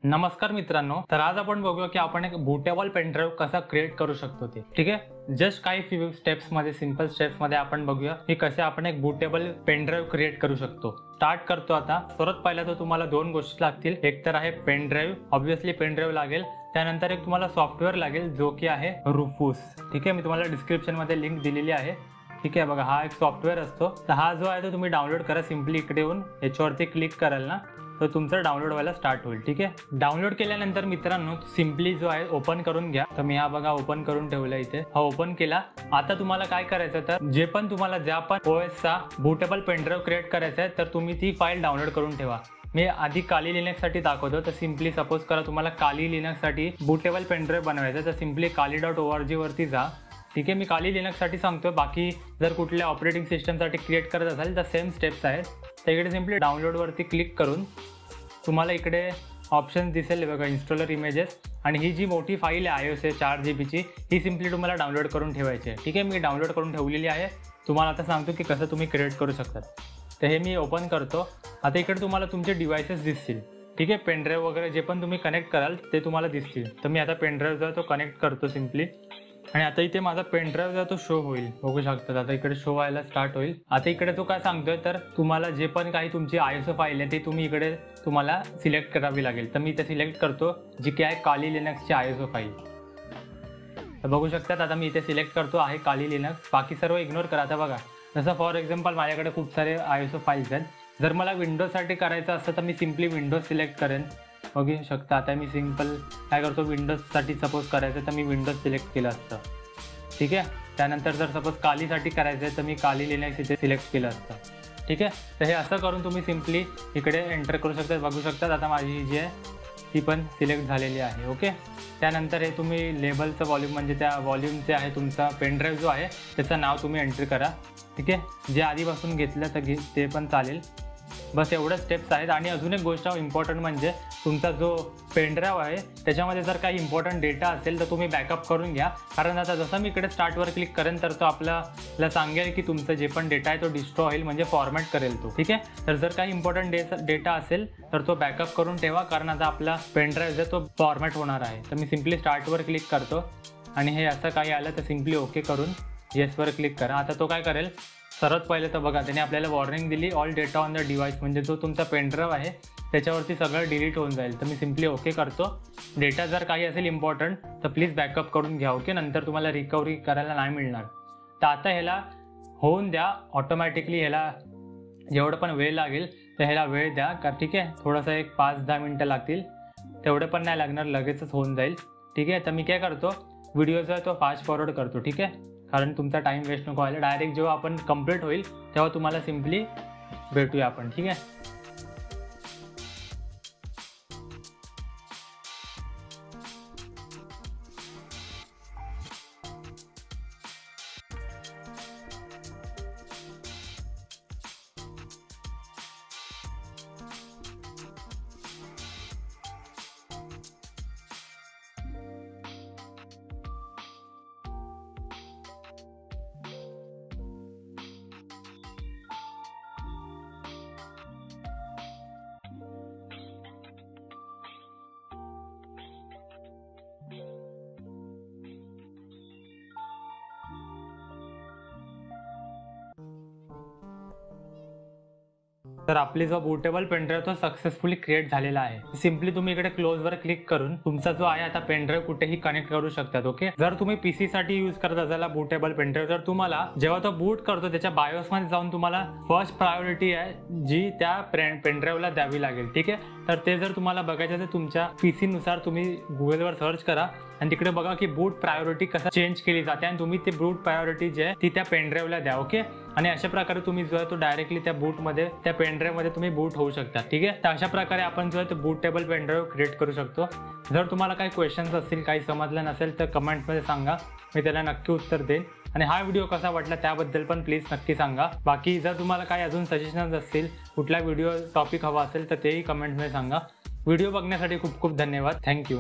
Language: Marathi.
नमस्कार मित्रांनो, तर आज आपण बघूया की आपण एक बूटेबल पेनड्राइव्ह कसा क्रिएट करू शकतो ते. ठीक आहे, जस्ट काही फ्यू स्टेप्स मध्ये, सिंपल स्टेप्स मध्ये आपण बघूया की कसे आपण एक बूटेबल पेनड्राइव्ह क्रिएट करू शकतो. स्टार्ट करतो आता. सर्वात पहिला तर तुम्हाला दोन गोष्टी लागतील. एक तर आहे पेनड्राइव्ह, ऑब्विसली पेनड्राइव्ह लागेल. त्यानंतर एक तुम्हाला सॉफ्टवेअर लागेल जो की आहे रुफूस. ठीक आहे, मी तुम्हाला डिस्क्रिप्शन मध्ये लिंक दिलेली आहे. ठीक आहे, बघा हा एक सॉफ्टवेअर असतो. तर हा जो आहे तो तुम्ही डाउनलोड करा. सिंपली इकडे येऊन याच्यावरती क्लिक कराल ना तर तुमचं डाउनलोड व्हायला स्टार्ट होईल. ठीक आहे, डाउनलोड केल्यानंतर मित्रांनो सिंपली जो आहे ओपन करून घ्या. तर मी हा बघा ओपन करून ठेवला इथे. हा ओपन केला. आता तुम्हाला काय करायचं, तर जे पण तुम्हाला ज्या पण OS चा बूटेबल पेनड्राइव्ह क्रिएट करायचा आहे तर तुम्ही ती फाईल डाउनलोड करून ठेवा. मी आधी काली लिनक्स साठी दाखवतो. तर सिंपली सपोज करा तुम्हाला काली लिनक्स साठी बूटेबल पेनड्राइव्ह बनवायचा, तर सिंपली kali.org वरती जा. ठीक आहे, मी काली लिनक्स साठी सांगतोय. बाकी जर कुठल्या ऑपरेटिंग सिस्टम साठी क्रिएट करत असाल तर सेम स्टेप्स आहेत. तर इकडे सिंपली डाउनलोड वरती क्लिक करून तुम्हाला इकडे ऑप्शन दिसेल बघा, इन्स्टॉलर इमेजेस. आणि ही जी मोठी फाईल आहे iOS 4 GB ची, ही सिंपली तुम्हाला डाउनलोड करून ठेवायची आहे. ठीक आहे, मी डाउनलोड करून ठेवलेली आहे. तुम्हाला आता सांगतो की कसं तुम्ही क्रिएट करू शकता. तर हे मी ओपन करतो. आता इकडे तुम्हाला तुमचे डिव्हाइसेस दिसतील. ठीक आहे, पेनड्राइव्ह वगैरे जे पण तुम्ही कनेक्ट कराल ते तुम्हाला दिसतील. तर मी आता पेनड्राइव्ह जो आहे तो कनेक्ट करतो सिंपली. आणि आता इथे माझा पेनड्राइव्ह जो तो शो होईल, बघू शकतात. आता इकडे शो व्हायला स्टार्ट होईल. आता इकडे तो काय सांगतोय, तर तुम्हाला जे पण काही तुमची iOS फाईल आहे ती तुम्ही इकडे तुम्हाला सिलेक्ट करावी लागेल. तर मी इथे सिलेक्ट करतो जी की आहे काली लिनक्सची iOS फाईल. तर बघू शकतात आता मी इथे सिलेक्ट करतो आहे काली लिनक्स. बाकी सर्व इग्नोर करा. आता बघा, जसं फॉर एक्झाम्पल माझ्याकडे खूप सारे iOS फाईल्स आहेत. जर मला विंडोजसाठी करायचं असतं तर मी सिम्पली विंडोज सिलेक्ट करेन. बघू शकता आता मी सिंपल काय करतो, विंडोजसाठी सपोज करायचं तर मी विंडोज सिलेक्ट केलं असतं. ठीक आहे, त्यानंतर जर सपोज कालीसाठी करायचं आहे तर मी काली लिनक्स इथे सिलेक्ट केलं असतं. ठीक आहे, तर हे असं करून तुम्ही सिम्पली इकडे एंटर करू शकता. बघू शकतात आता माझी जी आहे ती पण सिलेक्ट झालेली आहे. ओके, त्यानंतर हे तुम्ही लेबलचं व्हॉल्यूम म्हणजे त्या व्हॉल्यूमचे आहे तुमचा पेनड्राइव्ह जो आहे त्याचं नाव तुम्ही एंट्री करा. ठीक आहे, जे आधीपासून घेतलं तर ते पण चालेल. बस एवढं स्टेप्स आहेत. आणि अजून एक गोष्ट इम्पॉर्टंट म्हणजे तुमचा जो पेनड्राइव्ह आहे त्याच्यामध्ये जर काही इम्पॉर्टंट डेटा असेल तर तुम्ही बॅकअप करून घ्या. कारण आता जसं मी इकडे स्टार्टवर क्लिक करेन तर तो आपल्याला सांगेल की तुमचं जे पण डेटा आहे तो डिस्ट्रॉय होईल, म्हणजे फॉर्मॅट करेल तो. ठीक आहे, तर जर काही इम्पॉर्टंट डेटा असेल तर तो बॅकअप करून ठेवा, कारण आता आपला पेनड्राइव्ह जो तो फॉर्मॅट होणार आहे. तर मी सिम्पली स्टार्टवर क्लिक करतो आणि हे असं काही आलं तर सिम्पली ओके करून येसवर क्लिक करा. आता तो काय करेल, सर्वात पहिले तर बघा त्याने आपल्याला वॉर्निंग दिली, all data on the device, म्हणजे जो तुमचा पेनड्राइव्ह आहे त्याच्यावरती सगळं डिलीट होऊन जाईल. तर मी सिम्पली ओके करतो. डेटा जर काही असेल इम्पॉर्टंट तर प्लीज बॅकअप करून घ्या. ओके, नंतर तुम्हाला रिकव्हरी करायला नाही मिळणार. तर आता ह्याला होऊन द्या ऑटोमॅटिकली. ह्याला जेवढं पण वेळ लागेल तर ह्याला वेळ द्या का. ठीक आहे, थोडंसं एक 5-10 मिनटं लागतील, तेवढं पण नाही लागणार, लगेचच होऊन जाईल. ठीक आहे, तर मी काय करतो, व्हिडिओ जो आहे तो फास्ट फॉरवर्ड करतो. ठीक आहे, कारण तुमचा टाइम वेस्ट नको व्हायला. डायरेक्ट जेव्हा आपण कंप्लीट होईल तेव्हा तुम्हाला सिम्पली भेटूया आपण. ठीक आहे, तर आपली जो बूटेबल पेनड्राइव्ह तो सक्सेसफुली क्रिएट झालेला आहे. सिम्पली तुम्ही इकडे क्लोजवर क्लिक करून तुमचा जो आहे आता पेनड्राइव्ह कुठेही कनेक्ट करू शकतात. ओके, जर तुम्ही पीसी साठी यूज करत असाल बूटेबल पेनड्राइव्ह तर तुम्हाला जेव्हा तो बूट करतो त्याच्या बायोस मध्ये जाऊन तुम्हाला फर्स्ट प्रायोरिटी आहे जी त्या पेनड्राइव्हला द्यावी लागेल. ठीक आहे, तर ते जर तुम्हाला बघायचं तर तुमच्या पीसी नुसार तुम्ही गुगलवर सर्च करा आणि तिकडे बघा की बूट प्रायोरिटी कसं चेंज केली जाते आणि तुम्ही ते बूट प्रायोरिटी जी आहे ती त्या पेनड्राइव्हला द्या. ओके, आणि अशा प्रकारे तुम्ही जो आहे तो डायरेक्टली त्या बूटमध्ये त्या पेनड्राइव्ह मध्ये तुम्ही बूट होऊ शकता. ठीक आहे, तर अशा प्रकारे आपण जो आहे तो बूटेबल पेनड्राइव्ह क्रिएट करू शकतो. जर तुम्हाला काही क्वेश्चन्स असतील, काही समजलं नसेल तर कमेंटमध्ये सांगा, मी त्याला नक्की उत्तर देईन. आणि हा व्हिडिओ कसा वाटला त्याबद्दल पण प्लीज नक्की सांगा. बाकी जर तुम्हाला काही अजून सजेशन्स असतील, कुठला व्हिडिओ टॉपिक हवा असेल तर तेही कमेंटमध्ये सांगा. व्हिडिओ बघण्यासाठी खूप खूप धन्यवाद. थँक्यू.